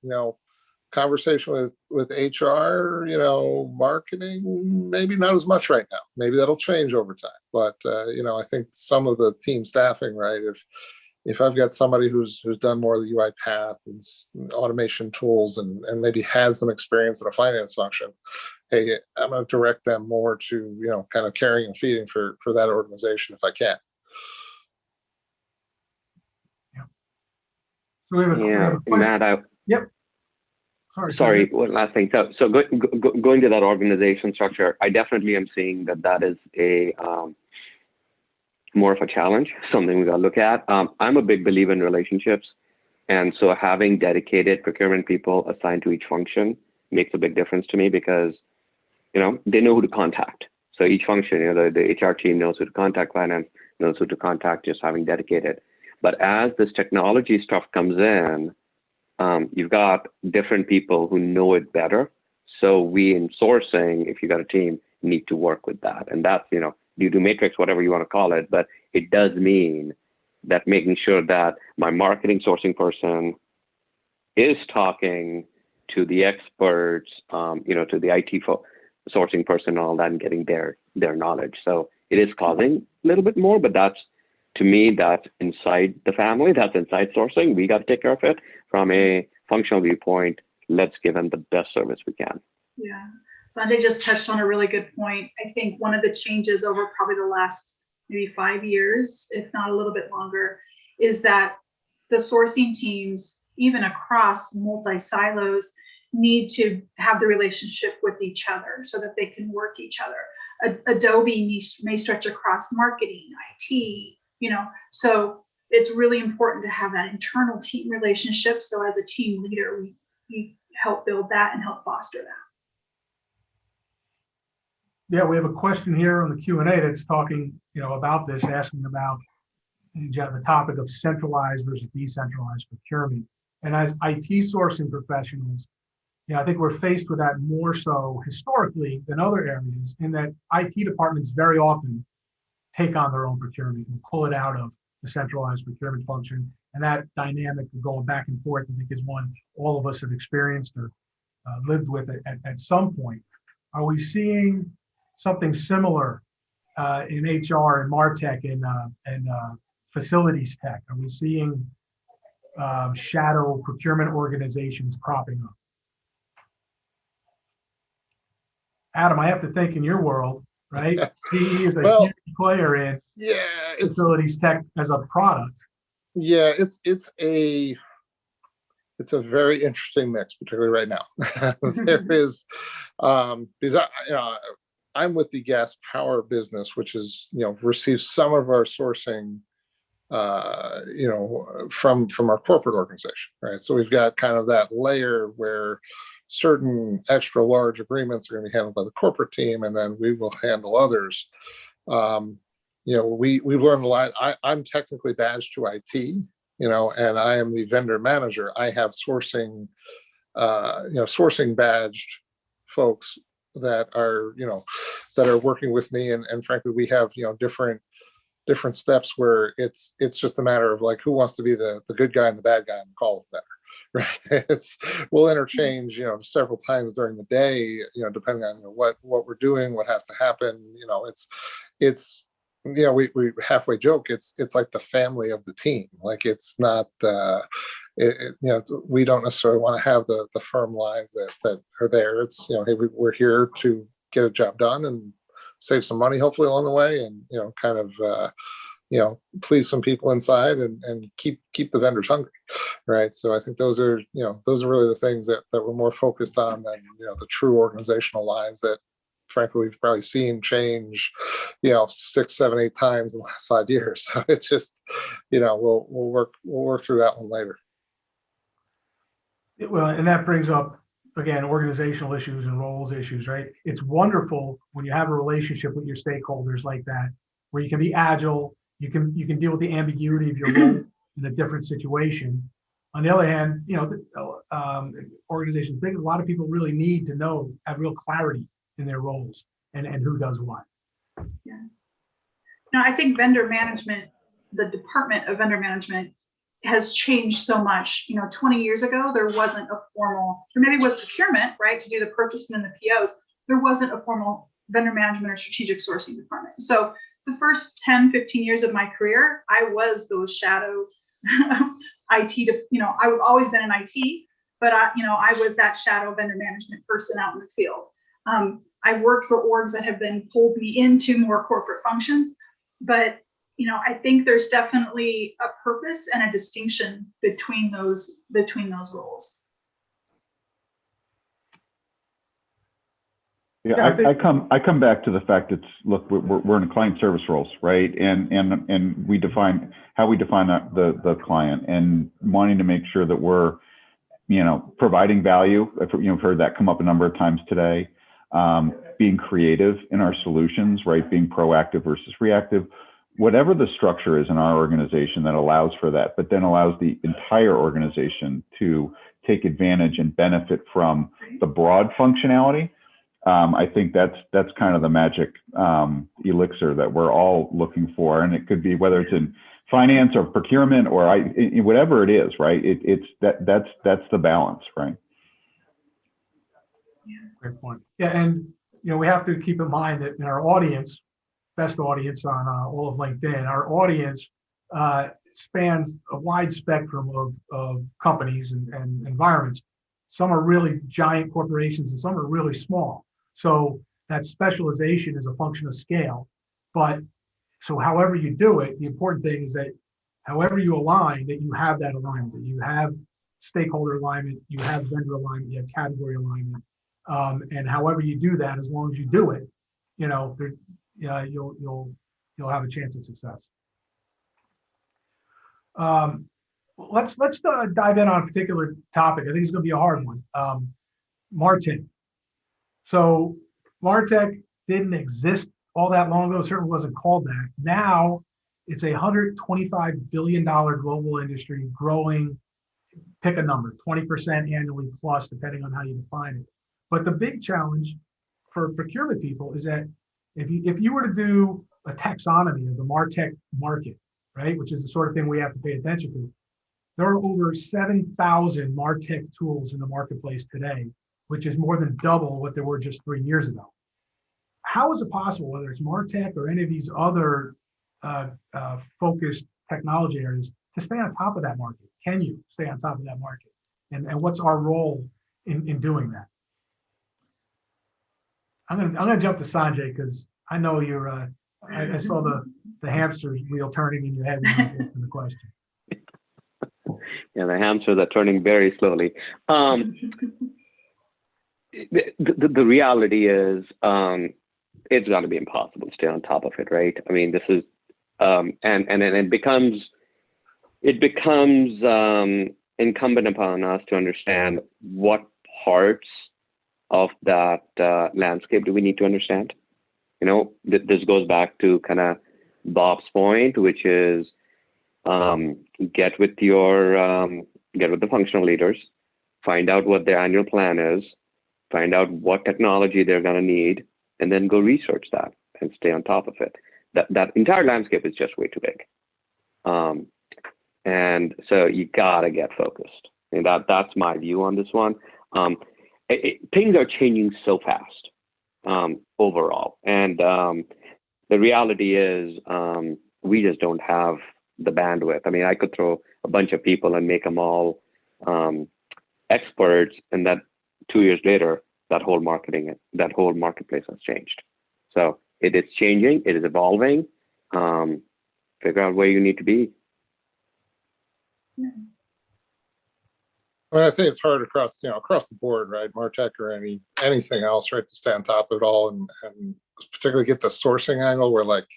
Conversation with HR, marketing, maybe not as much right now. Maybe that'll change over time. But I think some of the team staffing, right? If I've got somebody who's done more of the UiPath and automation tools and maybe has some experience in a finance function, hey, I'm going to direct them more to, kind of carrying and feeding for that organization if I can. Yeah. So we have a question. Matt, Yep. Sorry, one last thing. So going to that organization structure, I definitely am seeing that is a more of a challenge, something we got to look at. I'm a big believer in relationships. And so having dedicated procurement people assigned to each function makes a big difference to me because, they know who to contact. So each function, the HR team knows who to contact, finance knows who to contact, just having dedicated. But as this technology stuff comes in, you've got different people who know it better. So we in sourcing, if you got a team, need to work with that. And that's, due to matrix, whatever you want to call it, but it does mean that making sure that my marketing sourcing person is talking to the experts, to the IT sourcing person and all that, and getting their knowledge. So it is causing a little bit more, but to me, that's inside the family, that's inside sourcing. We got to take care of it from a functional viewpoint. Let's give them the best service we can. Yeah. Sanjay just touched on a really good point. I think one of the changes over probably the last maybe 5 years, if not a little bit longer, is that the sourcing teams, even across multi-silos, need to have the relationship with each other so that they can work each other. Adobe may stretch across marketing, IT, so it's really important to have that internal team relationship. So as a team leader, we help build that and help foster that. Yeah, we have a question here on the Q&A that's talking, about this, asking about the topic of centralized versus decentralized procurement. And as IT sourcing professionals, I think we're faced with that more so historically than other areas, in that IT departments very often take on their own procurement and pull it out of the centralized procurement function. And that dynamic of going back and forth, I think, is one all of us have experienced or lived with it at some point. Are we seeing something similar in HR and MarTech and facilities tech? Are we seeing shadow procurement organizations cropping up? Adam, I have to think in your world, right? CE is a huge player in facilities tech as a product. Yeah, it's a very interesting mix, particularly right now. There is because I'm with the gas power business, which is receives some of our sourcing from our corporate organization, right? So we've got kind of that layer where certain extra large agreements are going to be handled by the corporate team, and then we will handle others. We've learned a lot. I'm technically badged to IT, and I am the vendor manager. I have sourcing badged folks that are, that are working with me, and frankly, we have, different steps where it's just a matter of like, who wants to be the good guy and the bad guy on the call with better, right? We'll interchange, several times during the day, depending on what we're doing, what has to happen. It's we halfway joke, it's like the family of the team. Like, it's not we don't necessarily want to have the firm lines that are there. It's, hey, we're here to get a job done and save some money hopefully along the way, and kind of please some people inside, and keep the vendors hungry, right? So I think those are really the things that we're more focused on than the true organizational lines that frankly we've probably seen change 6, 7, 8 times in the last 5 years. So it's just we'll work through that one later. Well, and that brings up, again, organizational issues and roles issues, right? It's wonderful when you have a relationship with your stakeholders like that, where you can be agile, you can deal with the ambiguity of your role in a different situation. On the other hand, organizations, a lot of people really need to have real clarity in their roles and who does what. Yeah. Now, I think vendor management, the department of vendor management, has changed so much. 20 years ago, there wasn't a formal, or maybe it was procurement, right, to do the purchasing and the POs. There wasn't a formal vendor management or strategic sourcing department. So the first 10, 15 years of my career, I was those shadow IT, I've always been in IT, but I was that shadow vendor management person out in the field. I've worked for orgs that have been pulled me into more corporate functions, but I think there's definitely a purpose and a distinction between those roles. Yeah, I come back to the fact that, look, we're in client service roles, right? And we define how we define the client, and wanting to make sure that we're providing value. I've heard that come up a number of times today. Being creative in our solutions, right? Being proactive versus reactive. Whatever the structure is in our organization that allows for that, but then allows the entire organization to take advantage and benefit from the broad functionality. I think that's kind of the magic elixir that we're all looking for, and it could be whether it's in finance or procurement or whatever it is, right? That's the balance, right? Great point. Yeah, and we have to keep in mind that in our audience, best audience on all of LinkedIn, our audience spans a wide spectrum of companies and environments. Some are really giant corporations and some are really small. So that specialization is a function of scale. But so however you do it, the important thing is that however you align, that you have that alignment, that you have stakeholder alignment, you have vendor alignment, you have category alignment. And however you do that, as long as you do it, you'll have a chance at success. Let's dive in on a particular topic. I think it's going to be a hard one. MarTech. So MarTech didn't exist all that long ago. It certainly wasn't called that. Now it's a $125 billion global industry, growing, pick a number, 20% annually plus, depending on how you define it. But the big challenge for procurement people is that if you were to do a taxonomy of the MarTech market, right, which is the sort of thing we have to pay attention to, there are over 7,000 MarTech tools in the marketplace today, which is more than double what there were just 3 years ago. How is it possible, whether it's MarTech or any of these other focused technology areas, to stay on top of that market? Can you stay on top of that market? And what's our role in doing that? I'm gonna jump to Sanjay, because I know you're. I saw the hamster wheel turning in your head when I was asking the question. Yeah, the hamsters are turning very slowly. The reality is, it's going to be impossible to stay on top of it, right? I mean, this is, and it becomes incumbent upon us to understand what parts of that landscape do we need to understand. This goes back to kind of Bob's point, which is get with the functional leaders, find out what their annual plan is, find out what technology they're going to need, and then go research that and stay on top of it. That entire landscape is just way too big. And so you gotta get focused. And that's my view on this one. Things are changing so fast overall. And the reality is we just don't have the bandwidth. I mean, I could throw a bunch of people and make them all experts, and that 2 years later, that whole marketplace has changed. So it is changing, it is evolving. Figure out where you need to be. I mean, I think it's hard across the board, right? MarTech or anything else, right? To stay on top of it all and particularly get the sourcing angle where, like,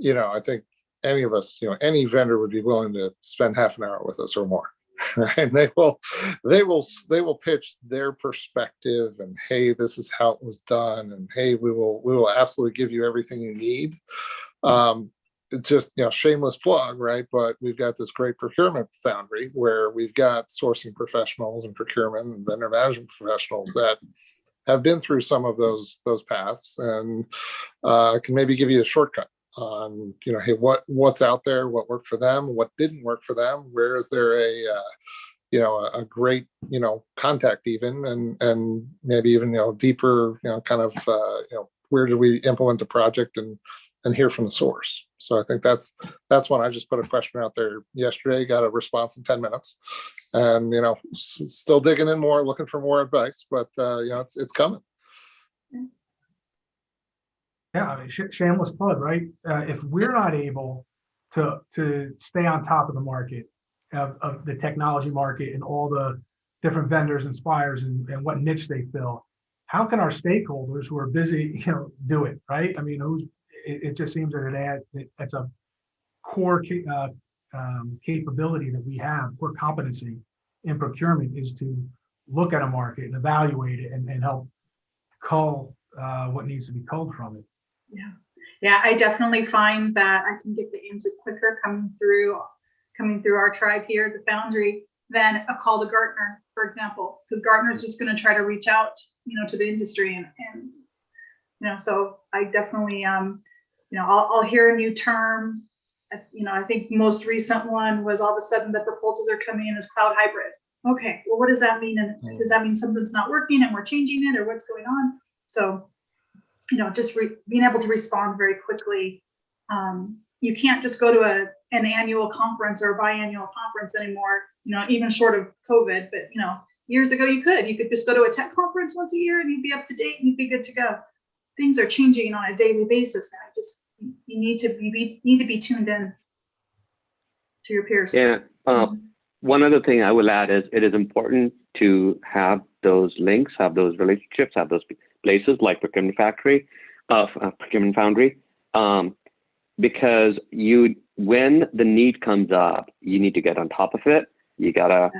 I think any of us, any vendor would be willing to spend half an hour with us or more. Right? And they will pitch their perspective and, hey, this is how it was done, and hey, we will absolutely give you everything you need. Just shameless plug, right? But we've got this great procurement foundry where we've got sourcing professionals and procurement and vendor management professionals that have been through some of those paths and can maybe give you a shortcut on hey, what's out there, what worked for them, what didn't work for them, where is there a great contact even, and maybe even deeper kind of where do we implement the project and hear from the source. So I think that's when I just put a question out there yesterday, got a response in 10 minutes, and still digging in more, looking for more advice, but it's coming. Yeah, I mean, shameless plug, right? If we're not able to stay on top of the market, of the technology market and all the different vendors and suppliers and what niche they fill, how can our stakeholders who are busy, do it, right? I mean, it just seems that that's a core capability that we have, core competency in procurement, is to look at a market and evaluate it and help cull what needs to be culled from it. Yeah, I definitely find that I can get the answer quicker coming through our tribe here at the Foundry than a call to Gartner, for example, because Gartner's just going to try to reach out, to the industry and so I definitely I'll hear a new term. I think most recent one was all of a sudden the proposals are coming in as cloud hybrid. Okay, well, what does that mean? And does that mean something's not working and we're changing it, or what's going on? So just being able to respond very quickly. You can't just go to an annual conference or a biannual conference anymore, even short of COVID. But, years ago you could just go to a tech conference once a year and you'd be up to date and you'd be good to go. Things are changing on a daily basis now. You need to be tuned in to your peers. Yeah. One other thing I will add is it is important to have those links, have those relationships, have those places like Procurement Foundry, because when the need comes up, you need to get on top of it. You gotta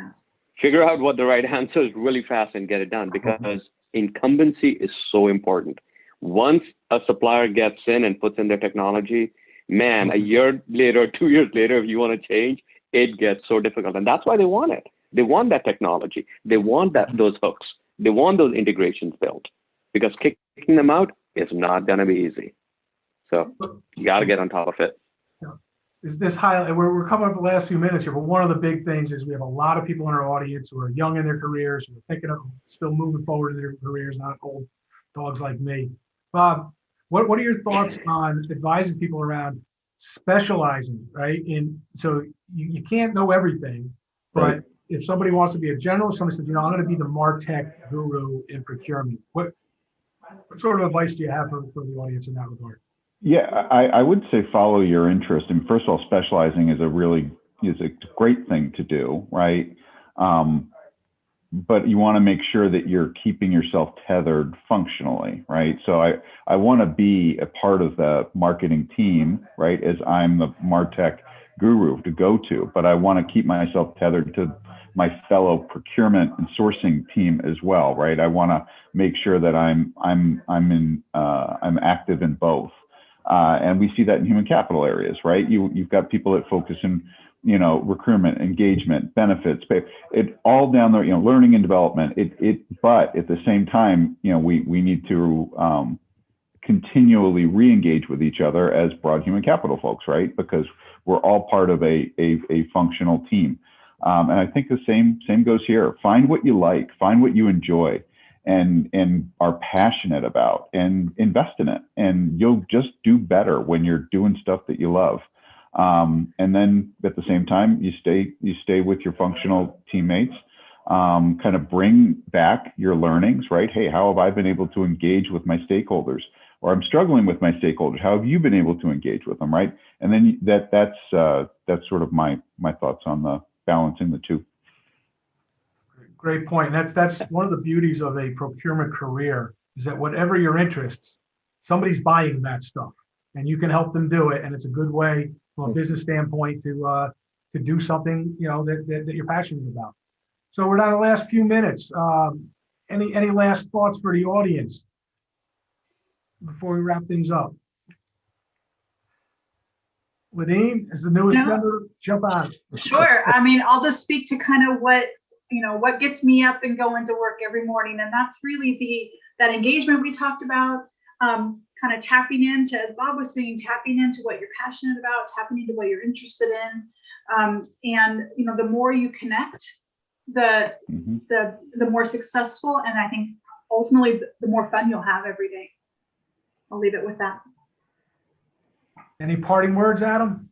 figure out what the right answer is really fast and get it done, because incumbency is so important. Once a supplier gets in and puts in their technology, man, a year later, 2 years later, if you want to change, it gets so difficult. And that's why they want it. They want that technology. They want those hooks. They want those integrations built, because kicking them out is not going to be easy. So you got to get on top of it. Is this highlight? We're coming up the last few minutes here, but one of the big things is we have a lot of people in our audience who are young in their careers, who are thinking of still moving forward in their careers, not old dogs like me. Bob, what are your thoughts on advising people around specializing, right? So you can't know everything, but if somebody wants to be a generalist, somebody says, I'm going to be the MarTech guru in procurement. What sort of advice do you have for the audience in that regard? Yeah, I would say follow your interest. And first of all, specializing is a great thing to do, right? But you want to make sure that you're keeping yourself tethered functionally, right? So I want to be a part of the marketing team, right, as I'm the MarTech guru to go to, but I want to keep myself tethered to my fellow procurement and sourcing team as well, right? I want to make sure that I'm active in both. And we see that in human capital areas, right? You've got people that focus in recruitment, engagement, benefits, pay, it all down there, learning and development. But at the same time, we need to continually re-engage with each other as broad human capital folks, right? Because we're all part of a functional team. And I think the same goes here. Find what you like, find what you enjoy and are passionate about, and invest in it. And you'll just do better when you're doing stuff that you love. And then at the same time, you stay with your functional teammates, kind of bring back your learnings, right? Hey, how have I been able to engage with my stakeholders? Or I'm struggling with my stakeholders. How have you been able to engage with them, right? And then that's sort of my thoughts on the balancing the two. Great point. That's one of the beauties of a procurement career, is that whatever your interests, somebody's buying that stuff, and you can help them do it. And it's a good way from a business standpoint to do something that you're passionate about. So we're down to the last few minutes. Any last thoughts for the audience before we wrap things up? Ladine, as the newest member, jump on. Sure. I mean, I'll just speak to kind of what gets me up and going to work every morning. And that's really that engagement we talked about, kind of tapping into, as Bob was saying, tapping into what you're passionate about, tapping into what you're interested in. And the more you connect, the more successful, and I think ultimately the more fun you'll have every day. I'll leave it with that. Any parting words, Adam?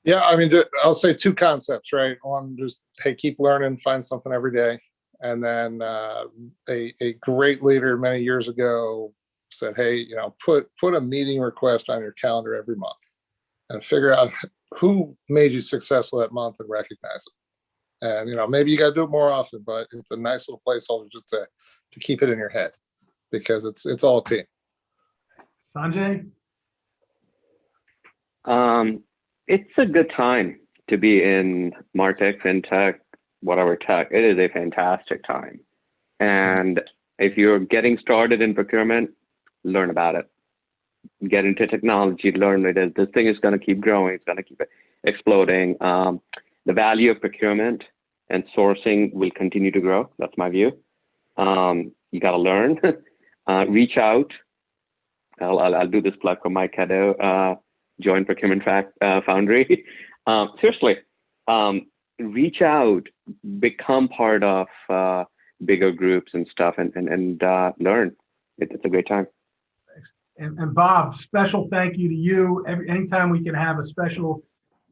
Yeah, I mean, I'll say two concepts, right? One, just, hey, keep learning, find something every day. And then a great leader many years ago said, hey, put a meeting request on your calendar every month and figure out who made you successful that month and recognize it. And, maybe you got to do it more often, but it's a nice little placeholder just to keep it in your head, because it's all a team. Sanjay? It's a good time to be in MarTech, Fintech, whatever tech. It is a fantastic time. And if you're getting started in procurement, learn about it. Get into technology, learn it. This thing is going to keep growing. It's going to keep exploding. The value of procurement and sourcing will continue to grow. That's my view. You got to learn. Reach out. I'll do this plug for Mike Caddo. Join Procurement Foundry. Seriously, reach out, become part of bigger groups and stuff, and learn. It's a great time. Thanks. And Bob, special thank you to you. Anytime we can have a special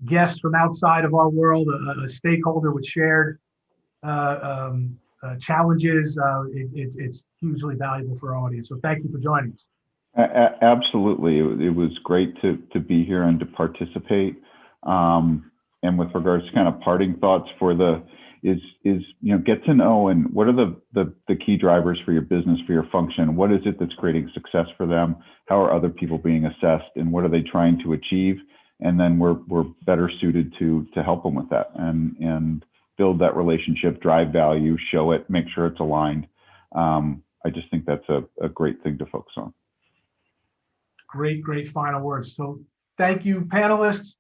guest from outside of our world, a stakeholder with shared challenges, it's hugely valuable for our audience. So thank you for joining us. Absolutely. It was great to be here and to participate. And with regards to kind of parting thoughts for get to know, and what are the key drivers for your business, for your function? What is it that's creating success for them? How are other people being assessed, and what are they trying to achieve? And then we're better suited to help them with that and build that relationship, drive value, show it, make sure it's aligned. I just think that's a great thing to focus on. Great final words. So thank you, panelists.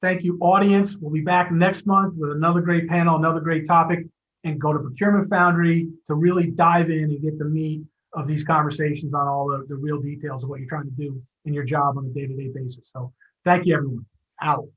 Thank you, audience. We'll be back next month with another great panel, another great topic, and go to Procurement Foundry to really dive in and get the meat of these conversations on all the real details of what you're trying to do in your job on a day-to-day basis. So thank you, everyone. Out.